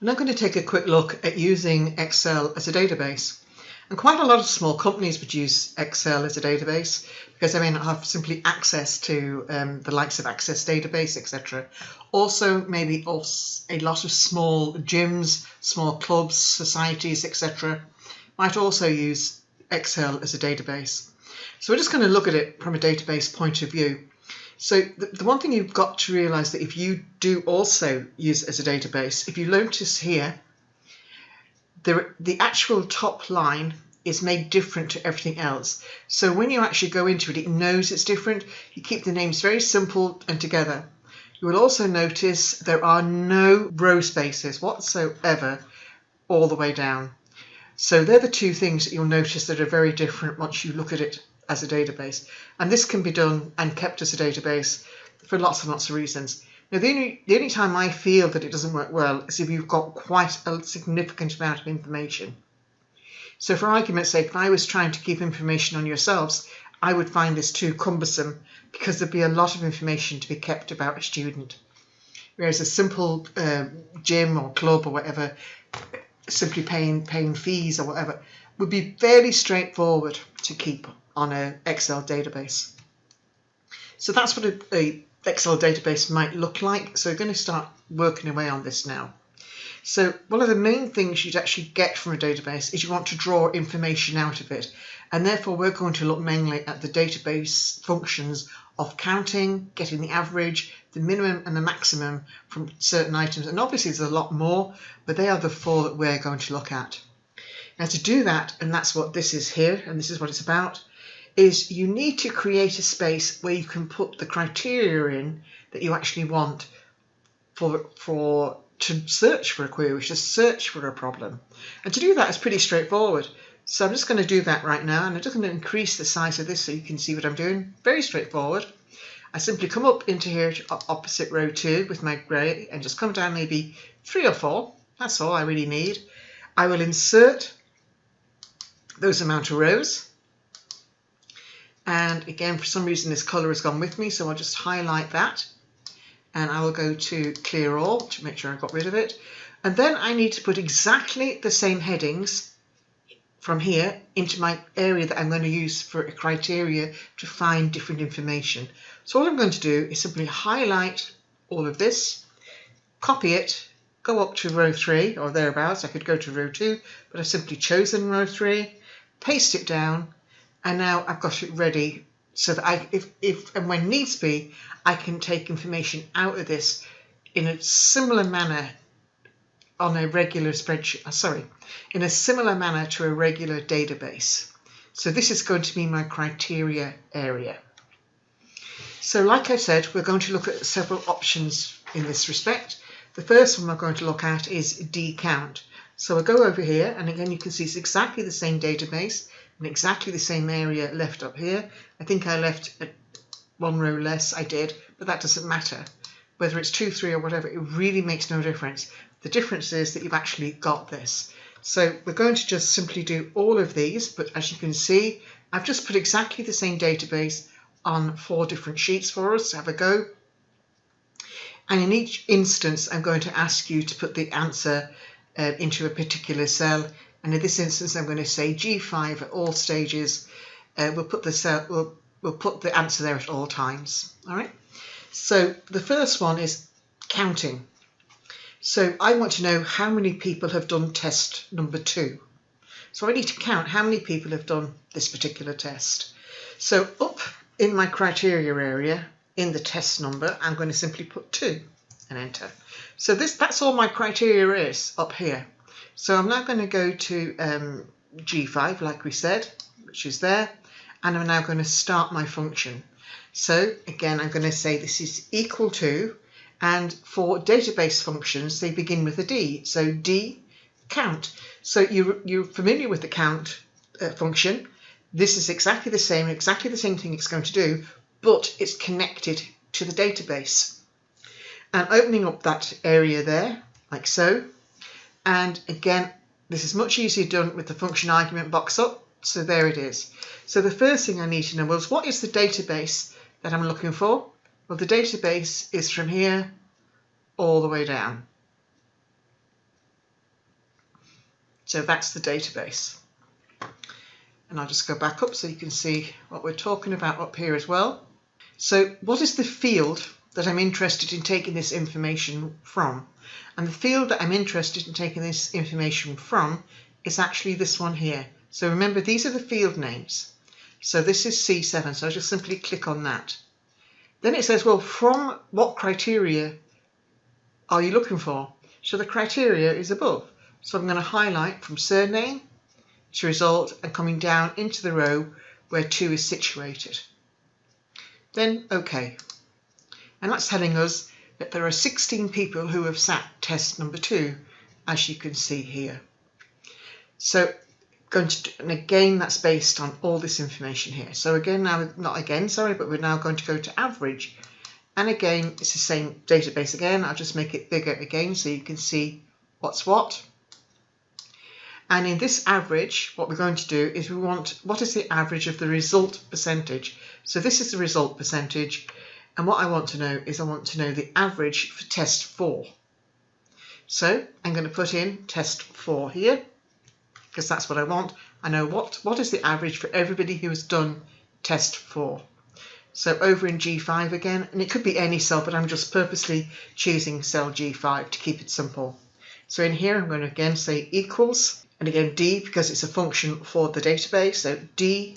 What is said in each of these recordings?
And I'm going to take a quick look at using Excel as a database. And quite a lot of small companies would use Excel as a database because they may not have simply access to the likes of Access Database, etc. Also, maybe a lot of small gyms, small clubs, societies, etc. might also use Excel as a database. So we're just going to look at it from a database point of view. So the one thing you've got to realise that if you do also use it as a database, if you notice here, the actual top line is made different to everything else. So when you actually go into it, it knows it's different. You keep the names very simple and together. You will also notice there are no row spaces whatsoever all the way down. So they're the two things that you'll notice that are very different once you look at it as a database. And this can be done and kept as a database for lots and lots of reasons. Now, the only time I feel that it doesn't work well is if you've got quite a significant amount of information. So for argument's sake, if I was trying to keep information on yourselves, I would find this too cumbersome because there'd be a lot of information to be kept about a student. Whereas a simple gym or club or whatever, simply paying fees or whatever, would be fairly straightforward to keep on an Excel database. So that's what a Excel database might look like. So we're going to start working away on this now. So one of the main things you'd actually get from a database is you want to draw information out of it. And therefore we're going to look mainly at the database functions of counting, getting the average, the minimum and the maximum from certain items. And obviously there's a lot more, but they are the four that we're going to look at. Now to do that, and that's what this is here, and this is what it's about, is you need to create a space where you can put the criteria in that you actually want to search for a query, to search for a problem. And to do that is pretty straightforward. So I'm just going to do that right now, and I'm just going to increase the size of this so you can see what I'm doing. Very straightforward. I simply come up into here to opposite row 2 with my grey and just come down maybe 3 or 4. That's all I really need. I will insert those amount of rows. And again, for some reason this colour has gone with me, so I'll just highlight that. And I will go to clear all to make sure I got rid of it. And then I need to put exactly the same headings from here into my area that I'm going to use for a criteria to find different information. So all I'm going to do is simply highlight all of this, copy it, go up to row 3 or thereabouts. I could go to row 2, but I've simply chosen row 3, paste it down, and now I've got it ready so that if and when needs be, I can take information out of this in a similar manner on a regular spreadsheet, in a similar manner to a regular database. So this is going to be my criteria area. So like I said, we're going to look at several options in this respect. The first one we're going to look at is dcount. So I'll go over here, and again you can see it's exactly the same database and exactly the same area left up here. I think I left one row less, I did, but that doesn't matter. Whether it's 2, 3 or whatever, it really makes no difference. The difference is that you've actually got this. So we're going to just simply do all of these, but as you can see, I've just put exactly the same database on 4 different sheets for us to have a go. And in each instance, I'm going to ask you to put the answer into a particular cell. And in this instance, I'm going to say G5 at all stages. We'll put the answer there at all times. All right. So the first one is counting. So I want to know how many people have done test number 2. So I need to count how many people have done this particular test. So up in my criteria area, in the test number, I'm going to simply put 2 and enter. So that's all my criteria is up here. So I'm now going to go to G5, like we said, which is there, and I'm now going to start my function. So again, I'm going to say this is equal to, and for database functions, they begin with a D. So D, count. So you're familiar with the count function. This is exactly the same thing it's going to do, but it's connected to the database. And opening up that area there, like so. And again, this is much easier done with the function argument box up. So there it is. So the first thing I need to know is, what is the database that I'm looking for? Well, the database is from here all the way down. So that's the database. And I'll just go back up so you can see what we're talking about up here as well. So what is the field that I'm interested in taking this information from? And the field that I'm interested in taking this information from is actually this one here. So remember, these are the field names. So this is C7, so I'll just simply click on that. Then it says, well, from what criteria are you looking for? So the criteria is above. So I'm going to highlight from surname to result and coming down into the row where 2 is situated. Then OK. And that's telling us that there are 16 people who have sat test number 2, as you can see here. So and again, that's based on all this information here. So again, but we're now going to go to average. And again, it's the same database again. I'll just make it bigger again so you can see what's what. And in this average, what we're going to do is we want, what is the average of the result percentage? So this is the result percentage. And what I want to know is I want to know the average for test 4. So I'm going to put in test 4 here, because that's what I want. I know what is the average for everybody who has done test 4. So over in G5 again, and it could be any cell, but I'm just purposely choosing cell G5 to keep it simple. So in here, I'm going to again say equals, and again D, because it's a function for the database. So D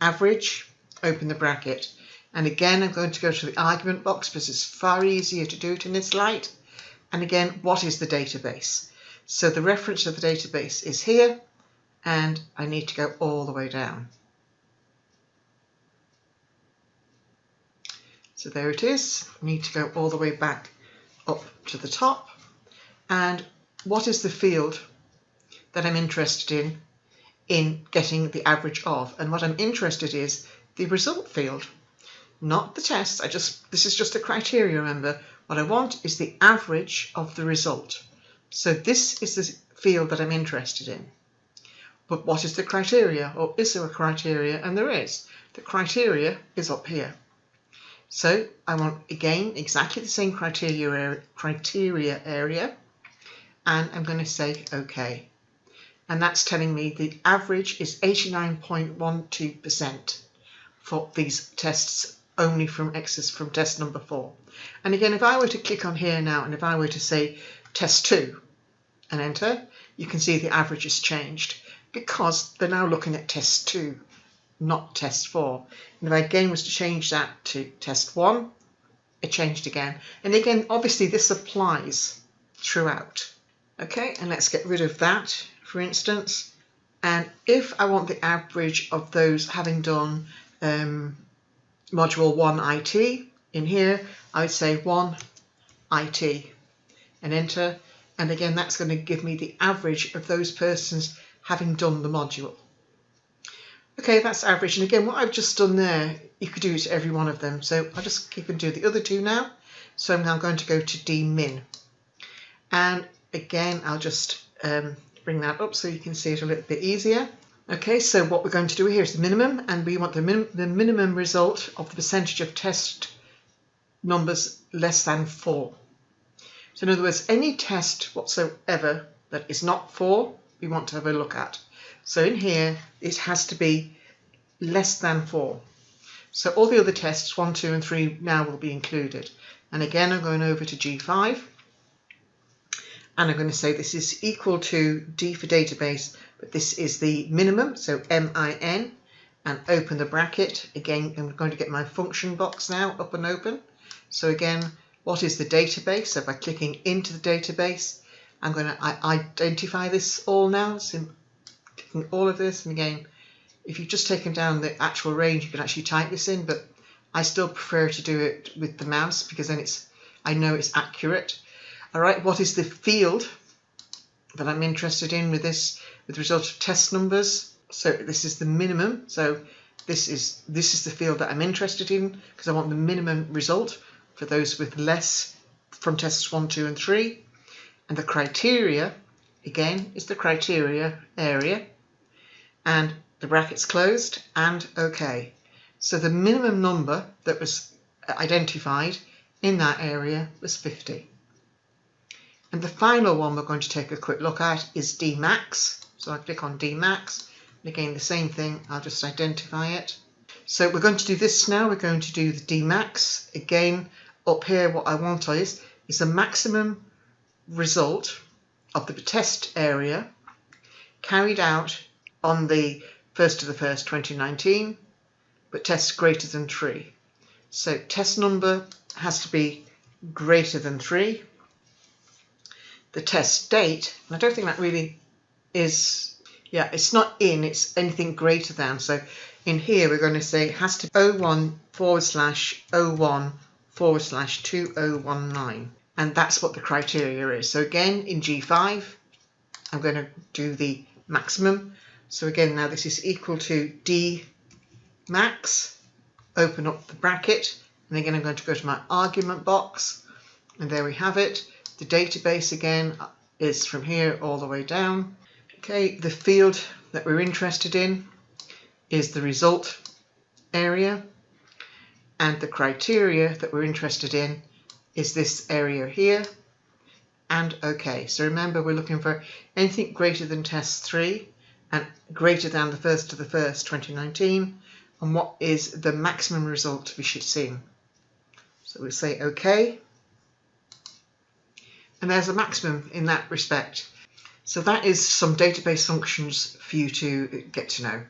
average, open the bracket. And again, I'm going to go to the argument box because it's far easier to do it in this light. And again, what is the database? So the reference to the database is here, and I need to go all the way down. So there it is. I need to go all the way back up to the top. And what is the field that I'm interested in getting the average of? And what I'm interested in is the result field, not the test. This is just a criteria, remember. What I want is the average of the result. So this is the field that I'm interested in. But what is the criteria? Or is there a criteria? And there is. The criteria is up here. So I want, again, exactly the same criteria area. And I'm going to say OK. And that's telling me the average is 89.12% for these tests only from test number 4. And again, if I were to click on here now, and if I were to say test 2 and enter, you can see the average has changed because they're now looking at test 2, not test 4. And if I again was to change that to test 1, it changed again. And again, obviously this applies throughout. Okay, and let's get rid of that, for instance. And if I want the average of those having done module 1 IT, in here, I would say 1 IT and enter. And again, that's going to give me the average of those persons having done the module. Okay, that's average. And again, what I've just done there, you could do it to every one of them. So I'll just keep and do the other 2 now. So I'm now going to go to dmin. And again, I'll just bring that up so you can see it a little bit easier. Okay, so what we're going to do here is the minimum, and we want the minimum result of the percentage of test numbers less than 4. So in other words, any test whatsoever that is not 4, we want to have a look at. So in here, it has to be less than 4. So all the other tests, 1, 2, and 3 now will be included. And again, I'm going over to G5. And I'm going to say this is equal to D for database, but this is the minimum, so MIN, and open the bracket. Again, I'm going to get my function box now up and open. So again, what is the database? So by clicking into the database, I'm going to identify this all now. So clicking all of this, and again, if you've just taken down the actual range, you can actually type this in, but I still prefer to do it with the mouse because then I know it's accurate. All right, what is the field that I'm interested in with this, with the result of test numbers? So this is the minimum. So this is the field that I'm interested in because I want the minimum result for those with less from tests 1, 2, and 3. And the criteria, again, is the criteria area. And the bracket's closed and OK. So the minimum number that was identified in that area was 50. And the final one we're going to take a quick look at is Dmax. So I click on Dmax, and again the same thing, I'll just identify it. So we're going to do this now, we're going to do the Dmax. Again, up here what I want is the maximum result of the test area carried out on the 1st of the 1st 2019, but test greater than 3. So test number has to be greater than 3. The test date, and I don't think that really is, yeah, it's not in, it's anything greater than. So in here we're going to say it has to be 01/01/2019, and that's what the criteria is. So again, in G5 I'm going to do the maximum. So again, now this is equal to D max, open up the bracket, and again I'm going to go to my argument box, and there we have it. The database again is from here all the way down. Okay, the field that we're interested in is the result area, and the criteria that we're interested in is this area here, and OK. So remember, we're looking for anything greater than test 3 and greater than the 1st of the 1st 2019, and what is the maximum result to be seen. So we'll say OK, and there's a maximum in that respect. So that is some database functions for you to get to know.